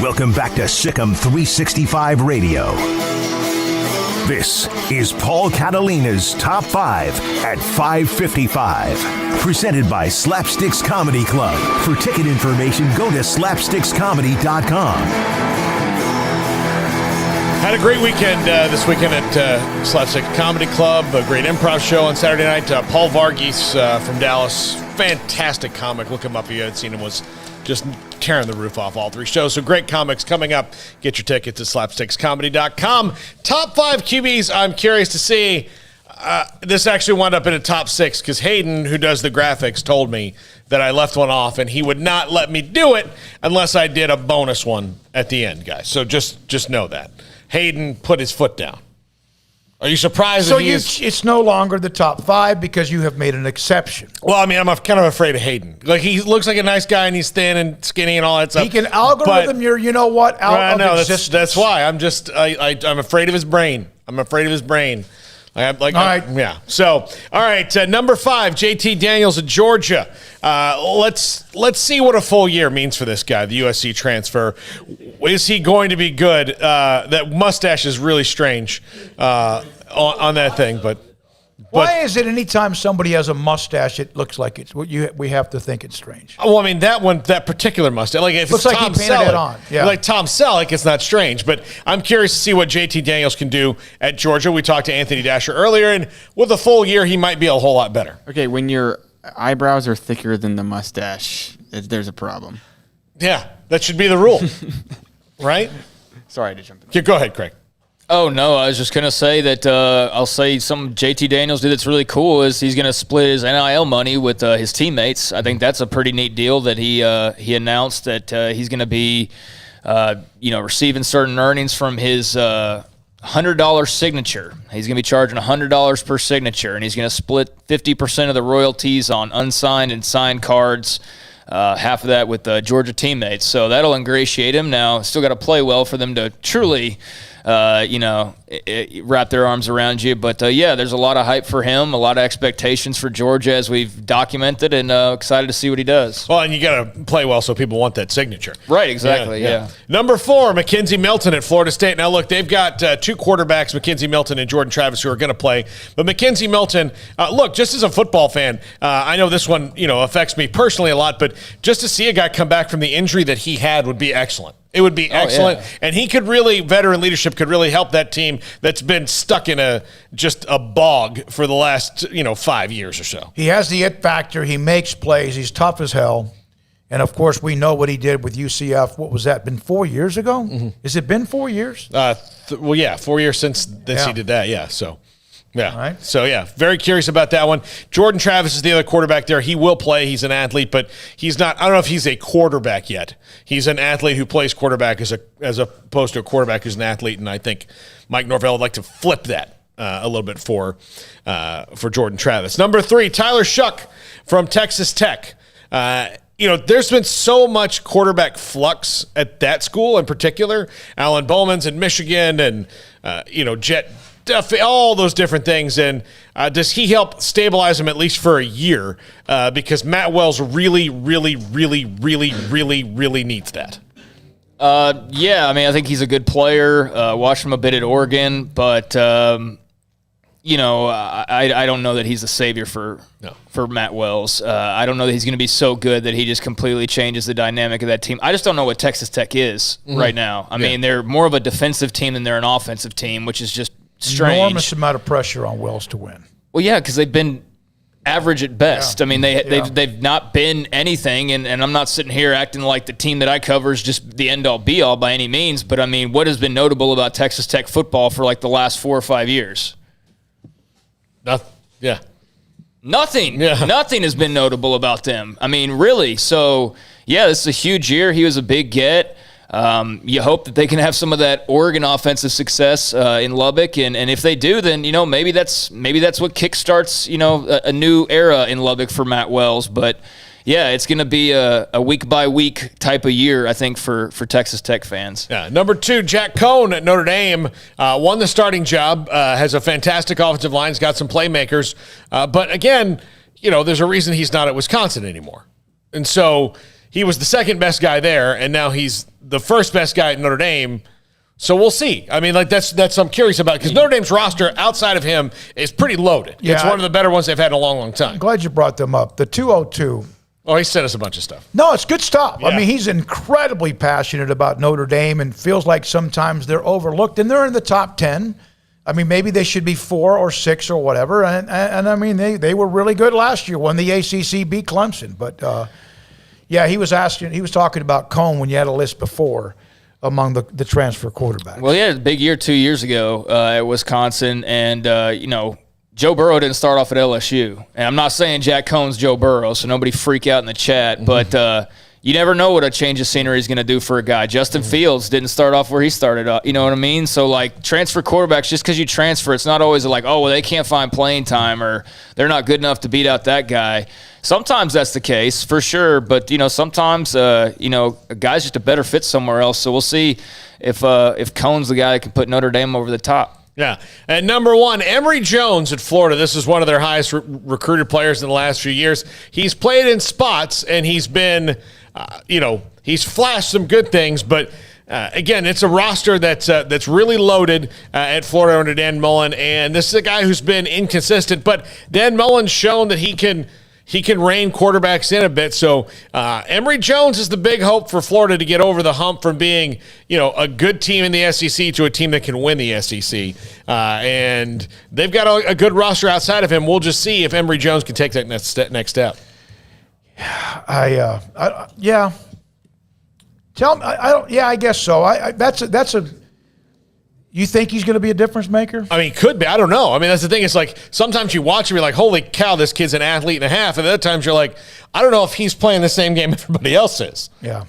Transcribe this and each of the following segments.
Welcome back to Sick'em 365 Radio. This is Paul Catalina's Top 5 at 5:55. Presented by Slapsticks Comedy Club. For ticket information, go to slapstickscomedy.com. Had a great weekend this weekend at Slapstick Comedy Club, a great improv show on Saturday night. Paul Varghese from Dallas, fantastic comic. Look him up if you haven't seen him, was just tearing the roof off all three shows. So great comics coming up. Get your tickets at slapstickscomedy.com. Top 5 QBs I'm curious to see. This actually wound up in a top 6 because Hayden, who does the graphics, told me that I left one off, and he would not let me do it unless I did a bonus one at the end, guys. So just know that. Hayden put his foot down. Are you surprised? So it's no longer the top 5 because you have made an exception. Well, I mean, I'm kind of afraid of Hayden. Like, he looks like a nice guy, and he's thin and skinny and all that stuff. He can algorithm your, you know what, out of existence. That's why. I'm afraid of his brain. I'm afraid of his brain. All right. Yeah. So, all right, number 5, JT Daniels of Georgia. Let's see what a full year means for this guy, the USC transfer. Is he going to be good? That mustache is really strange on that thing, but why is it anytime somebody has a mustache, it looks like it's what we have to think it's strange? Well, I mean, that particular mustache, like if looks it's like Tom he painted Selleck, it on. Yeah. Like Tom Selleck, it's not strange. But I'm curious to see what JT Daniels can do at Georgia. We talked to Anthony Dasher earlier, and with a full year, he might be a whole lot better. Okay, when your eyebrows are thicker than the mustache, there's a problem. Yeah, that should be the rule, right? Sorry to jump in. Yeah, go ahead, Craig. Oh, no, I was just going to say that I'll say something JT Daniels did that's really cool is he's going to split his NIL money with his teammates. I think that's a pretty neat deal that he announced that he's going to be receiving certain earnings from his $100 signature. He's going to be charging $100 per signature, and he's going to split 50% of the royalties on unsigned and signed cards, half of that with Georgia teammates. So that'll ingratiate him. Now, still got to play well for them to truly wrap their arms around you. But, there's a lot of hype for him, a lot of expectations for Georgia as we've documented, and excited to see what he does. Well, and you got to play well so people want that signature. Right, exactly, yeah. Number 4, Mackenzie Milton at Florida State. Now, look, they've got 2 quarterbacks, Mackenzie Milton and Jordan Travis, who are going to play. But Mackenzie Milton, look, just as a football fan, I know this one, affects me personally a lot, but just to see a guy come back from the injury that he had would be excellent. It would be excellent, and he could really, veteran leadership could really help that team that's been stuck in just a bog for the last, 5 years or so. He has the it factor. He makes plays. He's tough as hell. And, of course, we know what he did with UCF. What was that, been 4 years ago? Mm-hmm. Has it been 4 years? 4 years since he did that, yeah, so. Yeah. All right. So, very curious about that one. Jordan Travis is the other quarterback there. He will play. He's an athlete, but he's not – I don't know if he's a quarterback yet. He's an athlete who plays quarterback as opposed to a quarterback who's an athlete, and I think Mike Norvell would like to flip that a little bit for Jordan Travis. Number 3, Tyler Shuck from Texas Tech. There's been so much quarterback flux at that school in particular. Alan Bowman's in Michigan and, Jet – all those different things, and does he help stabilize him at least for a year? Because Matt Wells really, really, really, really, really, really needs that. I think he's a good player. Watched him a bit at Oregon, but I don't know that he's the savior for Matt Wells. I don't know that he's going to be so good that he just completely changes the dynamic of that team. I just don't know what Texas Tech is right now. I mean, they're more of a defensive team than they're an offensive team, which is just strange. Enormous amount of pressure on Wells to win. Well, yeah, because they've been average at best. I mean, they've not been anything, and I'm not sitting here acting like the team that I cover is just the end-all, be-all by any means, but, I mean, what has been notable about Texas Tech football for, like, the last 4 or 5 years? Nothing. Yeah. Nothing. Yeah. Nothing has been notable about them. I mean, really. So, this is a huge year. He was a big get. You hope that they can have some of that Oregon offensive success in Lubbock, and if they do, then maybe that's what kickstarts a new era in Lubbock for Matt Wells. But it's going to be a week by week type of year, I think, for Texas Tech fans. Yeah. Number 2, Jack Coan at Notre Dame won the starting job. Has a fantastic offensive line. He's got some playmakers, but again, there's a reason he's not at Wisconsin anymore, and so. he was the second best guy there, and now he's the first best guy at Notre Dame. So we'll see. I mean, like that's what I'm curious about, because Notre Dame's roster outside of him is pretty loaded. Yeah, it's one of the better ones they've had in a long, long time. I'm glad you brought them up. The 202. Oh, he sent us a bunch of stuff. No, it's good stuff. Yeah. I mean, he's incredibly passionate about Notre Dame and feels like sometimes they're overlooked, and they're in the top 10. I mean, maybe they should be 4 or 6 or whatever. And I mean, they were really good last year when the ACC beat Clemson. But, yeah, he was talking about Coan when you had a list before among the transfer quarterbacks. Well, he had a big year 2 years ago at Wisconsin, and, Joe Burrow didn't start off at LSU. And I'm not saying Jack Coan's Joe Burrow, so nobody freak out in the chat. But you never know what a change of scenery is going to do for a guy. Justin Fields didn't start off where he started off. You know what I mean? So, like, transfer quarterbacks, just because you transfer, it's not always like, oh, well, they can't find playing time or they're not good enough to beat out that guy. Sometimes that's the case, for sure. But, sometimes, a guy's just a better fit somewhere else. So we'll see if Coan's the guy that can put Notre Dame over the top. Yeah. At number 1, Emry Jones at Florida. This is one of their highest recruited players in the last few years. He's played in spots, and he's been, he's flashed some good things. But, again, it's a roster that's really loaded at Florida under Dan Mullen. And this is a guy who's been inconsistent. But Dan Mullen's shown that he can rein quarterbacks in a bit. So Emry Jones is the big hope for Florida to get over the hump from being, a good team in the SEC to a team that can win the SEC. And they've got a good roster outside of him. We'll just see if Emry Jones can take that next step. Yeah. Tell me. I guess so. That's a. You think he's going to be a difference maker? I mean, could be. I don't know. I mean, that's the thing. It's like sometimes you watch him, you're like, holy cow, this kid's an athlete and a half. And other times you're like, I don't know if he's playing the same game everybody else is. Yeah.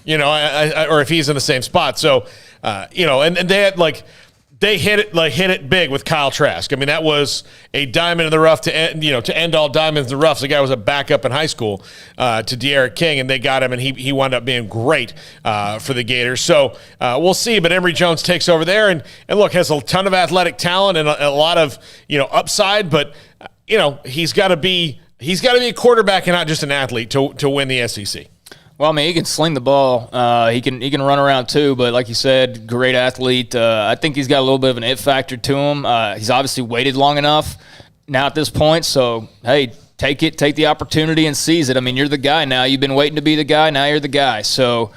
Or if he's in the same spot. So, and they had they hit it big with Kyle Trask. I mean, that was a diamond in the rough to end all diamonds in the rough. The guy was a backup in high school to De'Aaron King, and they got him, and he wound up being great for the Gators. So we'll see. But Emry Jones takes over there, and look, has a ton of athletic talent and a lot of upside. But he's got to be a quarterback and not just an athlete to win the SEC. Well, I mean, he can sling the ball. He can run around too. But like you said, great athlete. I think he's got a little bit of an it factor to him. He's obviously waited long enough now at this point. So hey, take the opportunity and seize it. I mean, you're the guy now. You've been waiting to be the guy. Now you're the guy. So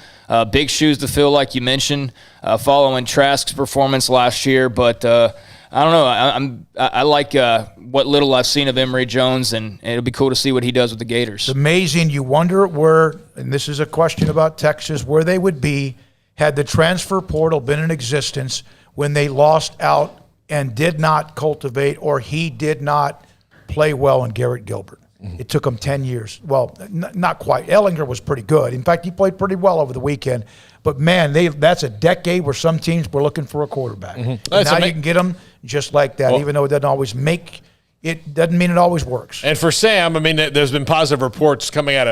big shoes to fill, like you mentioned, following Trask's performance last year. But I don't know. I like what little I've seen of Emry Jones, and it'll be cool to see what he does with the Gators. It's amazing. You wonder where, and this is a question about Texas, where they would be had the transfer portal been in existence when they lost out and did not cultivate, or he did not play well in Garrett Gilbert. It took him 10 years. Well, not quite. Ellinger was pretty good. In fact, he played pretty well over the weekend. But, man, that's a decade where some teams were looking for a quarterback. And now you can get them just like that, even though it doesn't always doesn't mean it always works. And for Sam, I mean, there's been positive reports coming out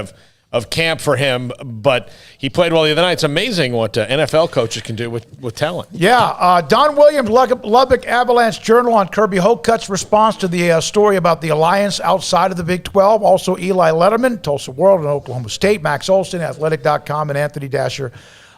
of camp for him, but he played well the other night. It's amazing what NFL coaches can do with talent. Yeah. Don Williams, Lubbock Avalanche Journal on Kirby Hokut's response to the story about the alliance outside of the Big 12. Also, Eli Letterman, Tulsa World and Oklahoma State. Max Olson, Athletic.com, and Anthony Dasher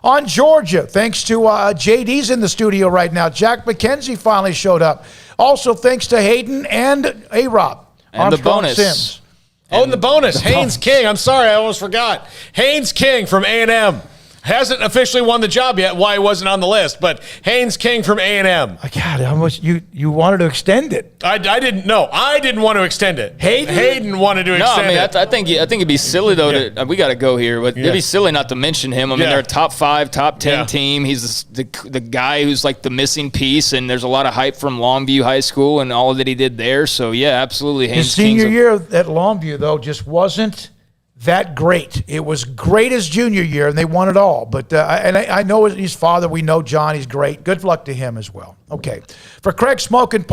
on Georgia. Thanks to JD's in the studio right now. Jack McKenzie finally showed up. Also, thanks to Hayden and A-Rob. And Armstrong the bonus. Sims. And the bonus, Haynes King. I'm sorry, I almost forgot. Haynes King from A&M. Hasn't officially won the job yet, why he wasn't on the list, but Haynes King from A&M. God, how much you wanted to extend it? I didn't know. I didn't want to extend it. Hayden wanted to extend it. I think it'd be silly though. We got to go here, but it'd be silly not to mention him. I mean, they're a top 5, top 10 team. He's the guy who's like the missing piece, and there's a lot of hype from Longview High School and all that he did there. So yeah, absolutely. His senior year at Longview though just wasn't that great. It was great his junior year, and they won it all. But I know his father. We know John. He's great. Good luck to him as well. Okay. For Craig Smoak and